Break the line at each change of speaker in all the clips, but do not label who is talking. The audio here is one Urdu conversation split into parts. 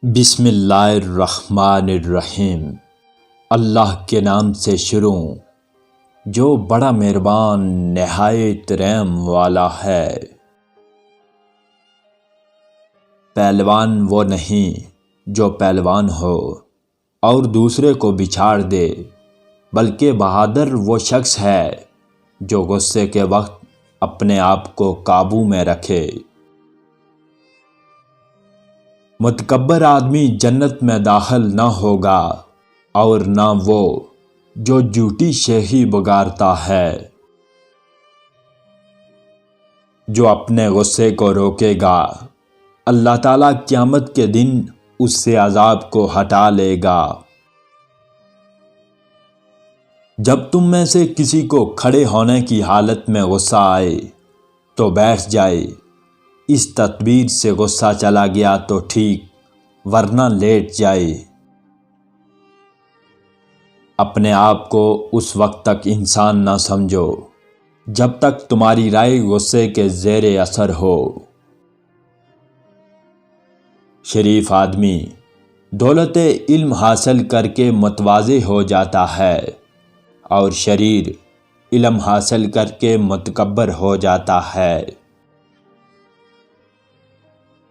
بسم اللہ الرحمن الرحیم۔ اللہ کے نام سے شروع جو بڑا مہربان نہایت رحم والا ہے۔ پہلوان وہ نہیں جو پہلوان ہو اور دوسرے کو بچھاڑ دے، بلکہ بہادر وہ شخص ہے جو غصے کے وقت اپنے آپ کو قابو میں رکھے۔ متکبر آدمی جنت میں داخل نہ ہوگا اور نہ وہ جو جھوٹی شیخی بگارتا ہے۔ جو اپنے غصے کو روکے گا، اللہ تعالیٰ قیامت کے دن اس سے عذاب کو ہٹا لے گا۔ جب تم میں سے کسی کو کھڑے ہونے کی حالت میں غصہ آئے تو بیٹھ جائے۔ اس تدبیر سے غصہ چلا گیا تو ٹھیک، ورنہ لیٹ جائے۔ اپنے آپ کو اس وقت تک انسان نہ سمجھو جب تک تمہاری رائے غصے کے زیر اثر ہو۔ شریف آدمی دولت علم حاصل کر کے متواضع ہو جاتا ہے اور شریر علم حاصل کر کے متکبر ہو جاتا ہے۔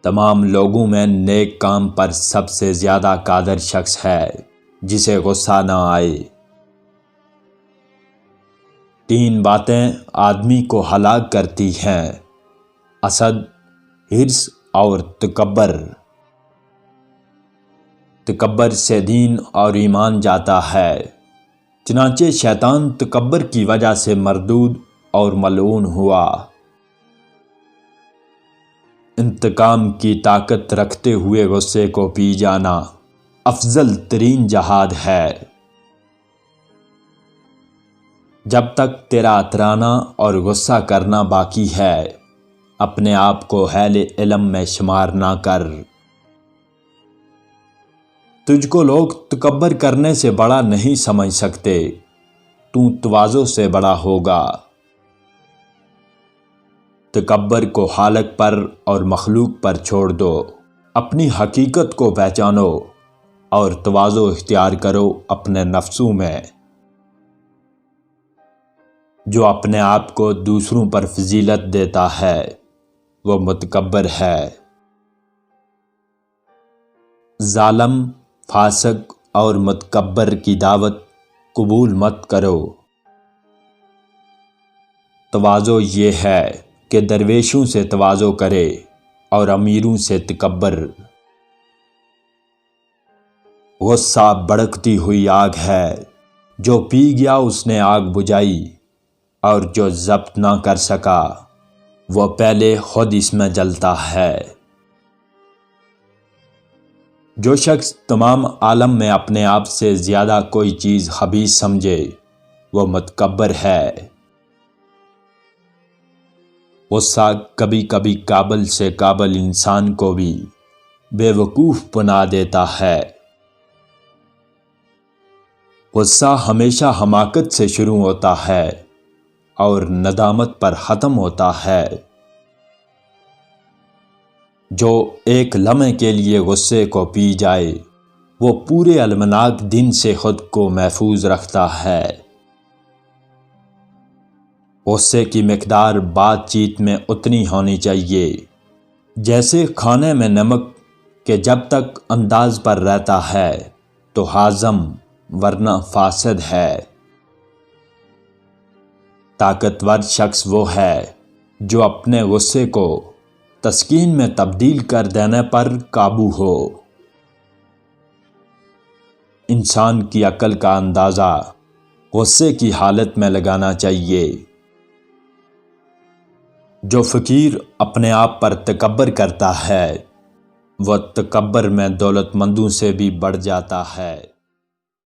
تمام لوگوں میں نیک کام پر سب سے زیادہ قادر شخص ہے جسے غصہ نہ آئے۔ 3 باتیں آدمی کو ہلاک کرتی ہیں: حسد، حرص اور تکبر۔ تکبر سے دین اور ایمان جاتا ہے، چنانچہ شیطان تکبر کی وجہ سے مردود اور ملعون ہوا۔ انتقام کی طاقت رکھتے ہوئے غصے کو پی جانا افضل ترین جہاد ہے۔ جب تک تیرا اترانا اور غصہ کرنا باقی ہے، اپنے آپ کو اہل علم میں شمار نہ کر۔ تجھ کو لوگ تکبر کرنے سے بڑا نہیں سمجھ سکتے، تو تواضع سے بڑا ہوگا۔ تکبر کو خالق پر اور مخلوق پر چھوڑ دو، اپنی حقیقت کو پہچانو اور تواضع اختیار کرو اپنے نفسوں میں۔ جو اپنے آپ کو دوسروں پر فضیلت دیتا ہے وہ متکبر ہے۔ ظالم، فاسق اور متکبر کی دعوت قبول مت کرو۔ تواضع یہ ہے کہ درویشوں سے تواضع کرے اور امیروں سے تکبر۔ غصہ بھڑکتی ہوئی آگ ہے، جو پی گیا اس نے آگ بجھائی، اور جو ضبط نہ کر سکا وہ پہلے خود اس میں جلتا ہے۔ جو شخص تمام عالم میں اپنے آپ سے زیادہ کوئی چیز خبیث سمجھے وہ متکبر ہے۔ غصہ کبھی کبھی قابل سے قابل انسان کو بھی بے وقوف بنا دیتا ہے۔ غصہ ہمیشہ حماقت سے شروع ہوتا ہے اور ندامت پر ختم ہوتا ہے۔ جو ایک لمحے کے لیے غصے کو پی جائے وہ پورے المناک دن سے خود کو محفوظ رکھتا ہے۔ غصے کی مقدار بات چیت میں اتنی ہونی چاہیے جیسے کھانے میں نمک، کہ جب تک انداز پر رہتا ہے تو ہاضم، ورنہ فاسد ہے۔ طاقتور شخص وہ ہے جو اپنے غصے کو تسکین میں تبدیل کر دینے پر قابو ہو۔ انسان کی عقل کا اندازہ غصے کی حالت میں لگانا چاہیے۔ جو فقیر اپنے آپ پر تکبر کرتا ہے وہ تکبر میں دولت مندوں سے بھی بڑھ جاتا ہے۔